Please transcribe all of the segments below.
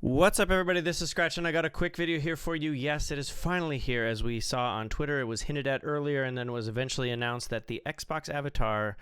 What's up, everybody? This is Scratch, and I got a quick video here for you. Yes, it is finally here. As we saw on Twitter, it was hinted at earlier and then was eventually announced that the Xbox avatar,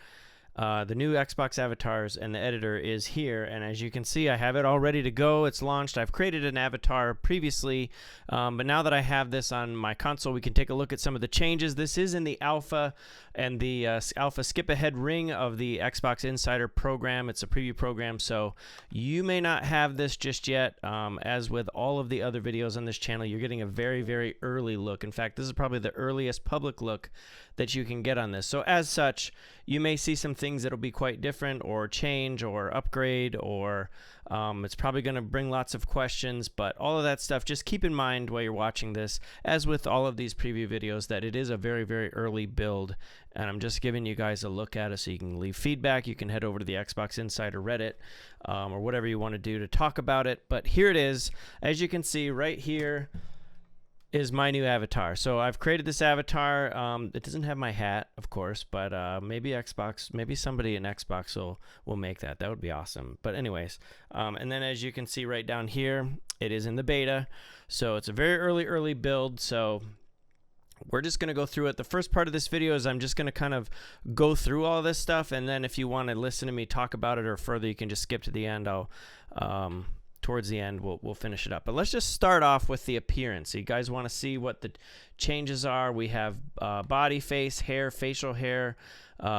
the new Xbox avatars and the editor is here. And as you can see, I have it all ready to go. It's launched. I've created an avatar previously, but now that I have this on my console, we can take a look at some of the changes. This is in the alpha and the alpha skip ahead ring of the Xbox Insider program. It's a preview program, so you may not have this just yet. As with all of the other videos on this channel, you're getting a very, very early look. In fact, this is probably the earliest public look that you can get on this. So as such, you may see some things that'll be quite different or change or upgrade, or it's probably going to bring lots of questions, but all of that stuff, just keep in mind while you're watching this, as with all of these preview videos, that it is a very, very early build, and I'm just giving you guys a look at it so you can leave feedback. You can head over to the Xbox Insider Reddit or whatever you want to do to talk about it. But here it is. As you can see right here is my new avatar. So I've created this avatar. It doesn't have my hat, of course, but maybe somebody in Xbox will make that. That would be awesome. But anyways, and then as you can see right down here, it is in the beta. So it's a very early build. So we're just going to go through it. The first part of this video is I'm just going to kind of go through all this stuff, and then if you want to listen to me talk about it or further, you can just skip to the end. Towards the end, we'll finish it up. But let's just start off with the appearance. So you guys want to see what the changes are. We have body, face, hair, facial hair,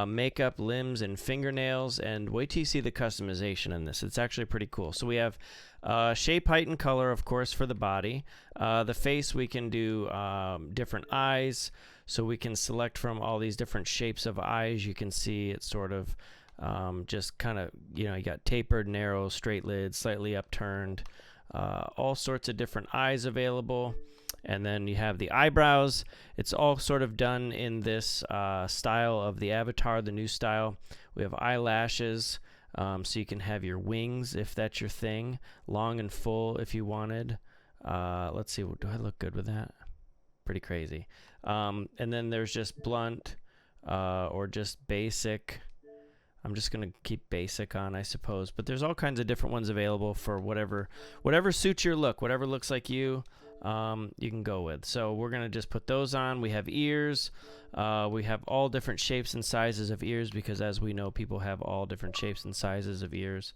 makeup, limbs, and fingernails. And wait till you see the customization in this. It's actually pretty cool. So we have shape, height, and color, of course, for the body. The face, we can do different eyes. So we can select from all these different shapes of eyes. You can see it's sort of just kind of, you got tapered, narrow, straight lids, slightly upturned, all sorts of different eyes available. And then you have the eyebrows. It's all sort of done in this style of the avatar, the new style. We have eyelashes, so you can have your wings if that's your thing, long and full if you wanted. Let's see, do I look good with that? Pretty crazy. And then there's just blunt or just basic. I'm just going to keep basic on, I suppose. But there's all kinds of different ones available for whatever suits your look, whatever looks like you can go with. So we're going to just put those on. We have ears. We have all different shapes and sizes of ears because, as we know, people have all different shapes and sizes of ears.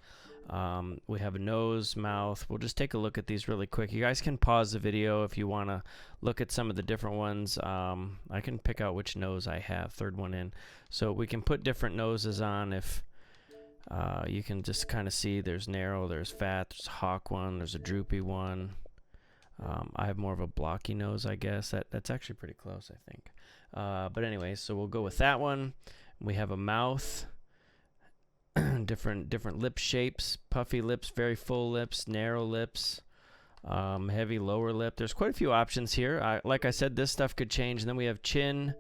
We have a nose, mouth. We'll just take a look at these really quick. You guys can pause the video if you want to look at some of the different ones. I can pick out which nose I have, third one in. So we can put different noses on if you can just kind of see there's narrow, there's fat, there's a hawk one, there's a droopy one. I have more of a blocky nose, I guess. That's actually pretty close, I think. But anyway, so we'll go with that one. We have a mouth. different lip shapes, puffy lips, very full lips, narrow lips, heavy lower lip. There's quite a few options here. Like I said, this stuff could change. And then we have chin,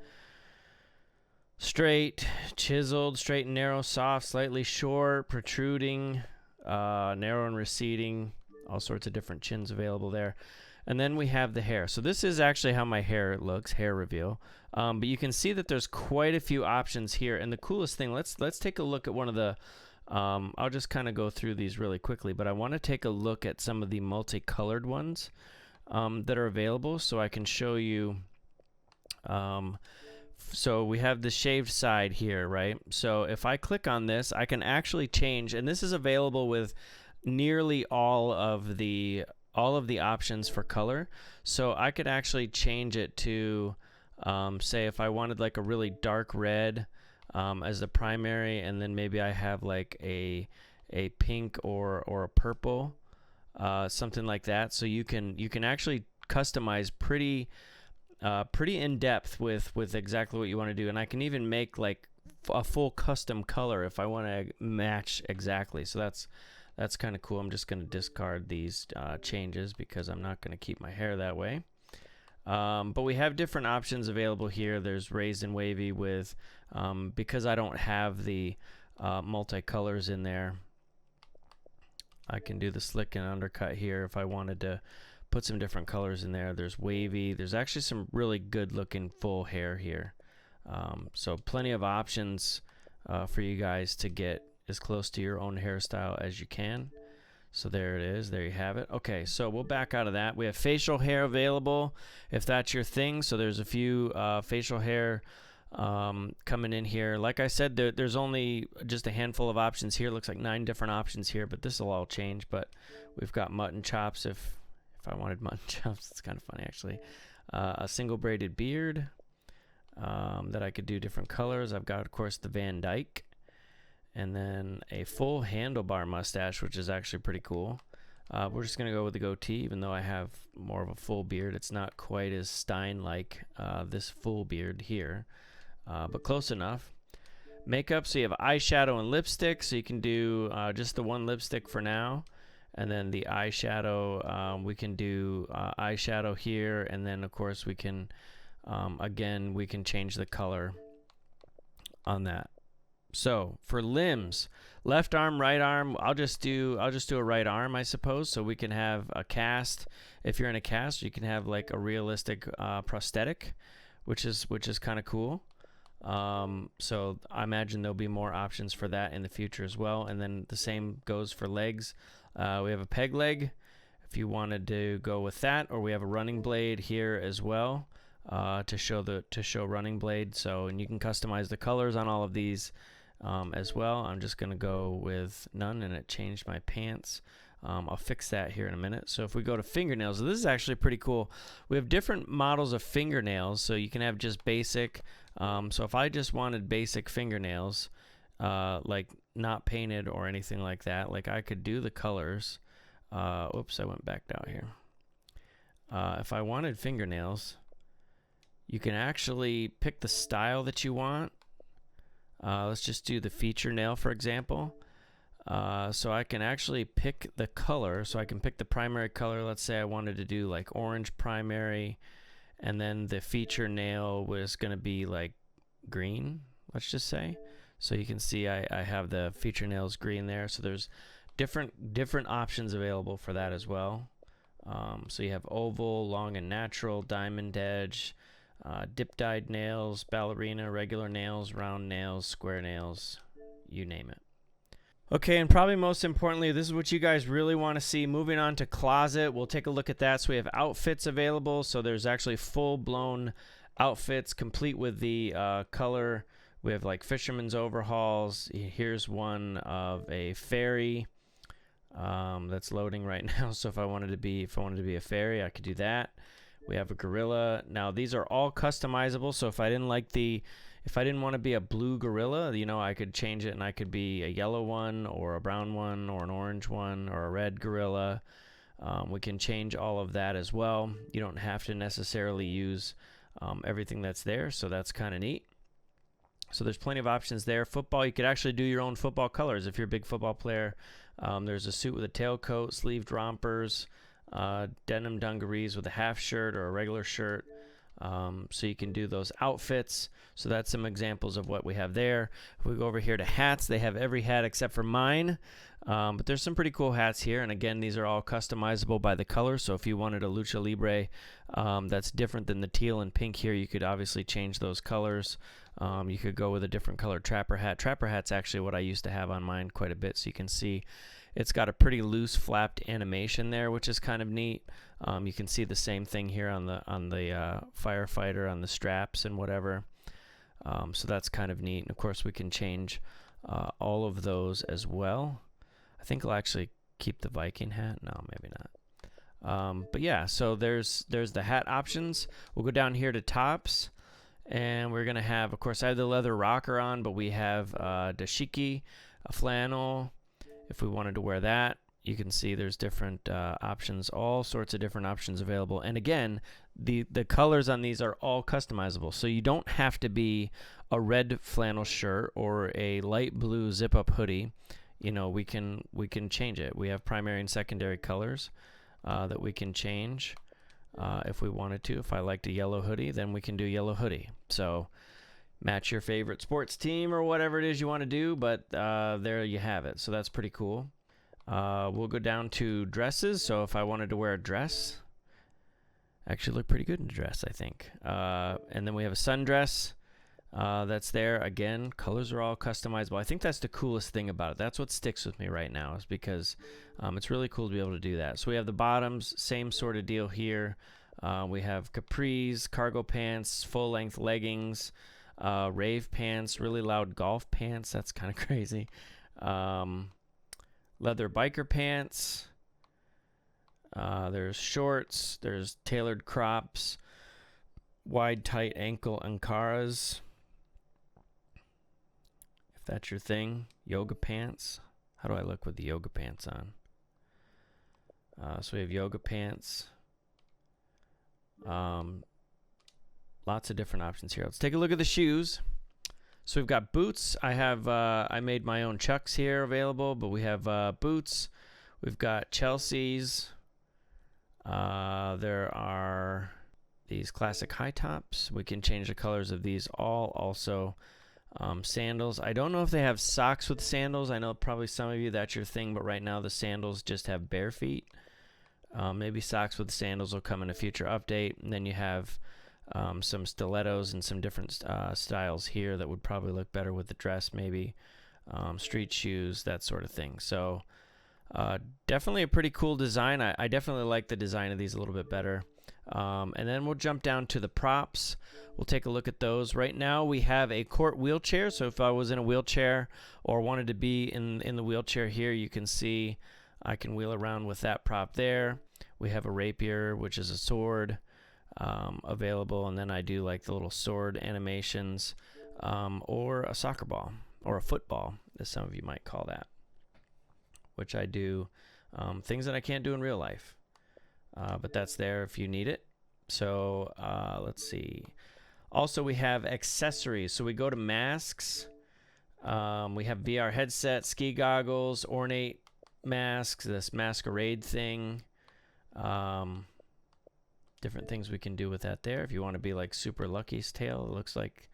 straight, chiseled, straight and narrow, soft, slightly short, protruding, narrow and receding, all sorts of different chins available there. And then we have the hair. So this is actually how my hair looks, hair reveal. But you can see that there's quite a few options here. And the coolest thing, let's take a look at one of the, I'll just kind of go through these really quickly, but I want to take a look at some of the multicolored ones that are available so I can show you. So we have the shaved side here, right? So if I click on this, I can actually change, and this is available with nearly all of the options for color. So I could actually change it to say if I wanted like a really dark red as the primary, and then maybe I have like a pink or a purple, something like that. So you can actually customize pretty in depth with exactly what you want to do, and I can even make like a full custom color if I want to match exactly. So that's kind of cool. I'm just going to discard these changes because I'm not going to keep my hair that way. But we have different options available here. There's raised and wavy with, because I don't have the multicolors in there, I can do the slick and undercut here if I wanted to put some different colors in there. There's wavy. There's actually some really good looking full hair here. So plenty of options for you guys to get as close to your own hairstyle as you can. So there it is. There you have it. Okay, so we'll back out of that. We have facial hair available if that's your thing. So there's a few facial hair coming in here. Like I said, there's only just a handful of options here. Looks like 9 different options here, but this will all change. But we've got mutton chops if I wanted mutton chops. It's kind of funny, actually. A single braided beard that I could do different colors. I've got, of course, the Van Dyke. And then a full handlebar mustache, which is actually pretty cool. We're just going to go with the goatee, even though I have more of a full beard. It's not quite as Stein-like, this full beard here, but close enough. Makeup, so you have eyeshadow and lipstick, so you can do just the one lipstick for now. And then the eyeshadow, we can do eyeshadow here, and then, of course, we can, again, we can change the color on that. So for limbs, left arm, right arm, I'll just do a right arm, I suppose. So we can have a cast. If you're in a cast, you can have like a realistic prosthetic, which is kind of cool. So I imagine there'll be more options for that in the future as well. And then the same goes for legs. We have a peg leg if you wanted to go with that, or we have a running blade here as well to show running blade. So, and you can customize the colors on all of these. As well. I'm just going to go with none, and it changed my pants. I'll fix that here in a minute. So if we go to fingernails, this is actually pretty cool. We have different models of fingernails, so you can have just basic. So if I just wanted basic fingernails, like not painted or anything like that, like I could do the colors. Oops, I went back down here. If I wanted fingernails, you can actually pick the style that you want. Let's just do the feature nail, for example. So I can actually pick the color. So I can pick the primary color. Let's say I wanted to do like orange primary, and then the feature nail was going to be like green, let's just say. So you can see I have the feature nails green there. So there's different options available for that as well. So you have oval, long and natural, diamond edge, dip dyed nails, ballerina, regular nails, round nails, square nails, you name it. Okay, and probably most importantly, this is what you guys really want to see. Moving on to closet, we'll take a look at that. So we have outfits available. So there's actually full-blown outfits complete with the color. We have like fisherman's overhauls. Here's one of a fairy that's loading right now. So if I wanted to be a fairy, I could do that. We have a gorilla. Now these are all customizable. So if I didn't want to be a blue gorilla, you know, I could change it and I could be a yellow one or a brown one or an orange one or a red gorilla. We can change all of that as well. You don't have to necessarily use everything that's there. So that's kind of neat. So there's plenty of options there. Football, you could actually do your own football colors if you're a big football player. There's a suit with a tailcoat, sleeved rompers, denim dungarees with a half shirt or a regular shirt. So you can do those outfits. So that's some examples of what we have there. If we go over here to hats, they have every hat except for mine. But there's some pretty cool hats here. And again, these are all customizable by the color. So if you wanted a Lucha Libre that's different than the teal and pink here, you could obviously change those colors. You could go with a different color trapper hat. Trapper hat's actually what I used to have on mine quite a bit. So you can see it's got a pretty loose flapped animation there, which is kind of neat. You can see the same thing here on the firefighter, on the straps and whatever. So that's kind of neat. And of course, we can change all of those as well. I think I'll actually keep the Viking hat. No, maybe not. But yeah, so there's the hat options. We'll go down here to tops. And we're going to have, of course, I have the leather rocker on, but we have dashiki, a flannel. If we wanted to wear that, you can see there's different options, all sorts of different options available. And again, the colors on these are all customizable. So you don't have to be a red flannel shirt or a light blue zip-up hoodie. You know, we can change it. We have primary and secondary colors that we can change. If we wanted to. If I liked a yellow hoodie, then we can do yellow hoodie. So match your favorite sports team or whatever it is you want to do, but there you have it. So that's pretty cool. We'll go down to dresses. So if I wanted to wear a dress, actually look pretty good in a dress, I think. And then we have a sundress. that's there. Again, colors are all customizable. I think that's the coolest thing about it. That's what sticks with me right now, is because it's really cool to be able to do that. So we have the bottoms, same sort of deal here. We have capris, cargo pants, full-length leggings, rave pants, really loud golf pants. That's kind of crazy. Leather biker pants. There's shorts. There's tailored crops, wide, tight ankle Ankaras, if that's your thing. Yoga pants. How do I look with the yoga pants on? So we have yoga pants. Lots of different options here. Let's take a look at the shoes. So we've got boots. I made my own Chucks here available, but we have boots. We've got Chelsea's. There are these classic high tops. We can change the colors of these all. Also, sandals. I don't know if they have socks with sandals. I know probably some of you that's your thing, but right now the sandals just have bare feet. Maybe socks with sandals will come in a future update. And then you have some stilettos and some different styles here that would probably look better with the dress, maybe. Street shoes, that sort of thing. So definitely a pretty cool design. I definitely like the design of these a little bit better. And then we'll jump down to the props. We'll take a look at those. Right now we have a court wheelchair. So if I was in a wheelchair or wanted to be in the wheelchair here, you can see I can wheel around with that prop there. We have a rapier, which is a sword, available. And then I do like the little sword animations, or a soccer ball or a football, as some of you might call that, which I do, things that I can't do in real life. But that's there if you need it. So let's see. Also, we have accessories. So we go to masks. We have VR headset, ski goggles, ornate masks, this masquerade thing. Different things we can do with that there. If you want to be like Super Lucky's tail, it looks like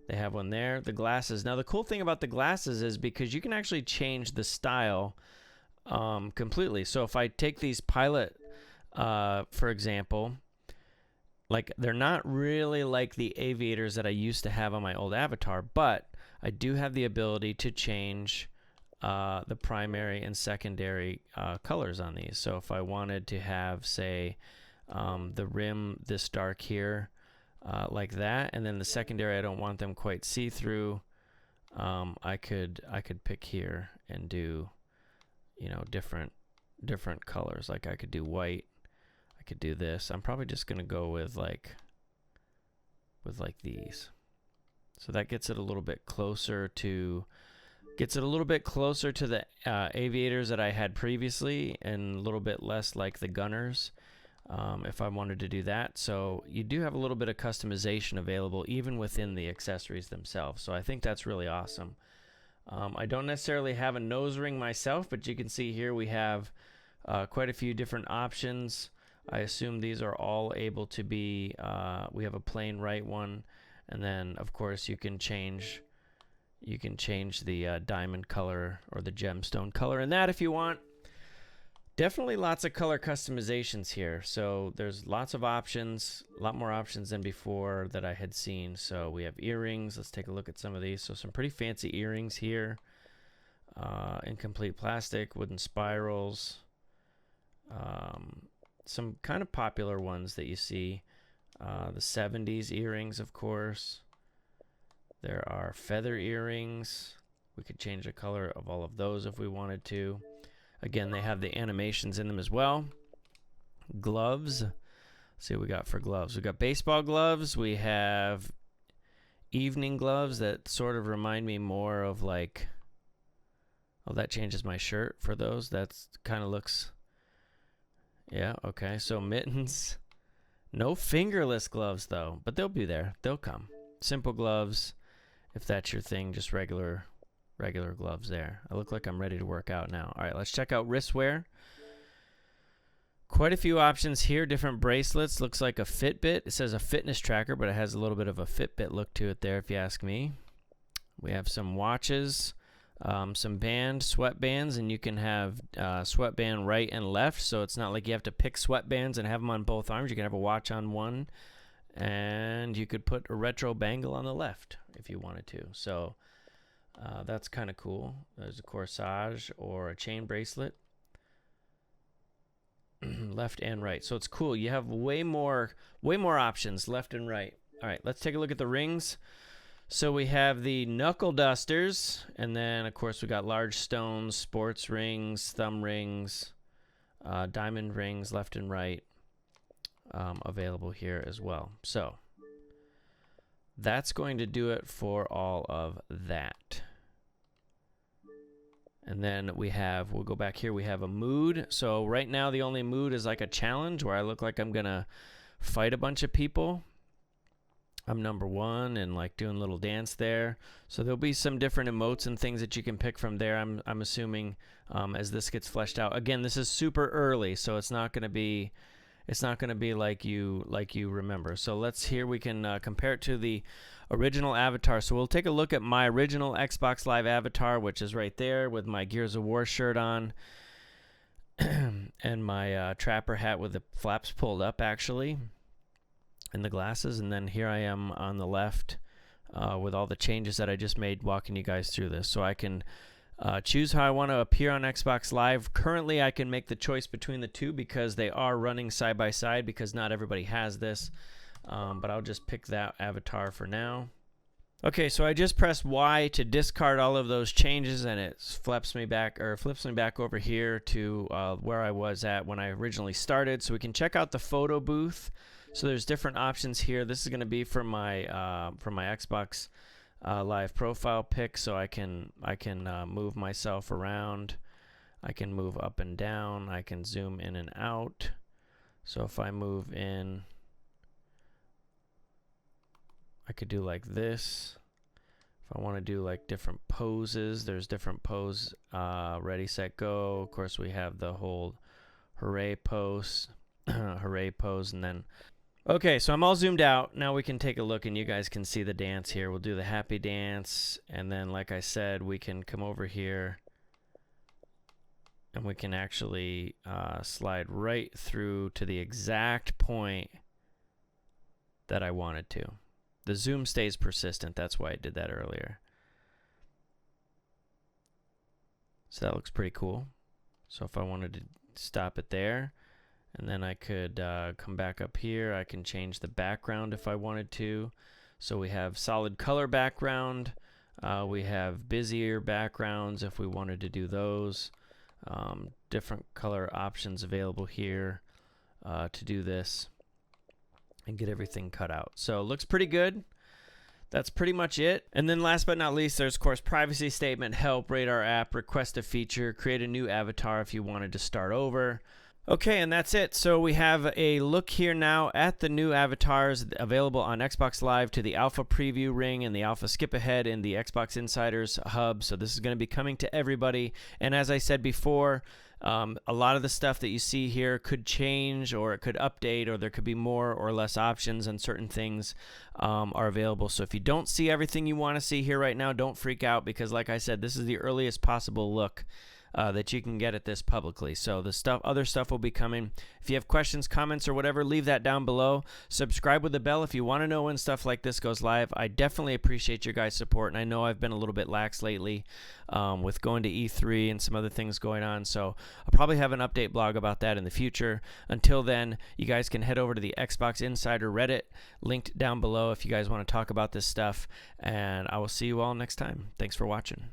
they have one there. The glasses. Now, the cool thing about the glasses is because you can actually change the style completely. So if I take these pilot, for example, like they're not really like the aviators that I used to have on my old avatar, but I do have the ability to change the primary and secondary colors on these. So if I wanted to have, say, the rim this dark here, like that, and then the secondary I don't want them quite see-through, I could pick here and do, you know, different colors. Like I could do white, I could do this. I'm probably just gonna go with like these. So that gets it a little bit closer to the aviators that I had previously, and a little bit less like the gunners, if I wanted to do that. So you do have a little bit of customization available even within the accessories themselves. So I think that's really awesome. I don't necessarily have a nose ring myself, but you can see here we have quite a few different options. I assume these are all able to be, we have a plain right one, and then of course you can change the diamond color or the gemstone color in that if you want. Definitely lots of color customizations here. So there's lots of options, a lot more options than before that I had seen. So we have earrings. Let's take a look at some of these. So some pretty fancy earrings here, in complete plastic, wooden spirals. Some kind of popular ones that you see. The 70s earrings, of course. There are feather earrings. We could change the color of all of those if we wanted to. Again, they have the animations in them as well. Gloves. Let's see what we got for gloves. We got baseball gloves. We have evening gloves that sort of remind me more of like, oh, that changes my shirt for those. That's kind of looks, yeah, okay. So mittens. No fingerless gloves though, but they'll be there. They'll come. Simple gloves. If that's your thing, just regular gloves there. I look like I'm ready to work out now. All right, let's check out wristwear. Quite a few options here. Different bracelets. Looks like a Fitbit. It says a fitness tracker, but it has a little bit of a Fitbit look to it there, if you ask me. We have some watches, some sweatbands, and you can have sweatband right and left, so it's not like you have to pick sweatbands and have them on both arms. You can have a watch on one and you could put a retro bangle on the left if you wanted to. So that's kind of cool. There's a corsage or a chain bracelet, left and right. So it's cool. You have way more options, left and right. All right, let's take a look at the rings. So we have the knuckle dusters, and then of course we got large stones, sports rings, thumb rings, diamond rings, left and right, available here as well. So that's going to do it for all of that. And then we'll go back here, we have a mood. So right now the only mood is like a challenge where I look like I'm gonna fight a bunch of people. I'm number 1 and like doing a little dance there. So there'll be some different emotes and things that you can pick from there, I'm assuming, as this gets fleshed out. Again, this is super early, so it's not gonna be like you remember. So we can compare it to the original avatar. So we'll take a look at my original Xbox Live avatar, which is right there with my Gears of War shirt on and my trapper hat with the flaps pulled up, actually, and the glasses. And then here I am on the left with all the changes that I just made, walking you guys through this. So I can choose how I want to appear on Xbox Live. Currently, I can make the choice between the two because they are running side by side, because not everybody has this. But I'll just pick that avatar for now. Okay, so I just pressed Y to discard all of those changes, and it flips me back over here to where I was at when I originally started. So we can check out the photo booth. So there's different options here. This is going to be for my Xbox Live profile pic, so I can move myself around. I can move up and down. I can zoom in and out. So if I move in, I could do like this. If I want to do like different poses, there's different pose, ready, set, go. Of course, we have the whole hooray pose, hooray pose, and then, okay, so I'm all zoomed out. Now we can take a look and you guys can see the dance here. We'll do the happy dance, and then like I said, we can come over here and we can actually slide right through to the exact point that I wanted to. The zoom stays persistent. That's why I did that earlier. So that looks pretty cool. So if I wanted to stop it there, and then I could come back up here. I can change the background if I wanted to. So we have solid color background. We have busier backgrounds if we wanted to do those. Different color options available here to do this and get everything cut out. So it looks pretty good. That's pretty much it. And then last but not least, there's of course privacy statement, help, rate our app, request a feature, create a new avatar if you wanted to start over. Okay, and that's it. So we have a look here now at the new avatars available on Xbox Live to the Alpha Preview Ring and the Alpha Skip Ahead in the Xbox Insiders Hub. So this is going to be coming to everybody. And as I said before, a lot of the stuff that you see here could change, or it could update, or there could be more or less options, and certain things are available. So if you don't see everything you want to see here right now, don't freak out, because like I said, this is the earliest possible look that you can get at this publicly. So the other stuff will be coming. If you have questions, comments, or whatever, leave that down below. Subscribe with the bell if you want to know when stuff like this goes live. I definitely appreciate your guys' support, and I know I've been a little bit lax lately with going to E3 and some other things going on. So I'll probably have an update blog about that in the future. Until then, you guys can head over to the Xbox Insider Reddit, linked down below if you guys want to talk about this stuff, and I will see you all next time. Thanks for watching.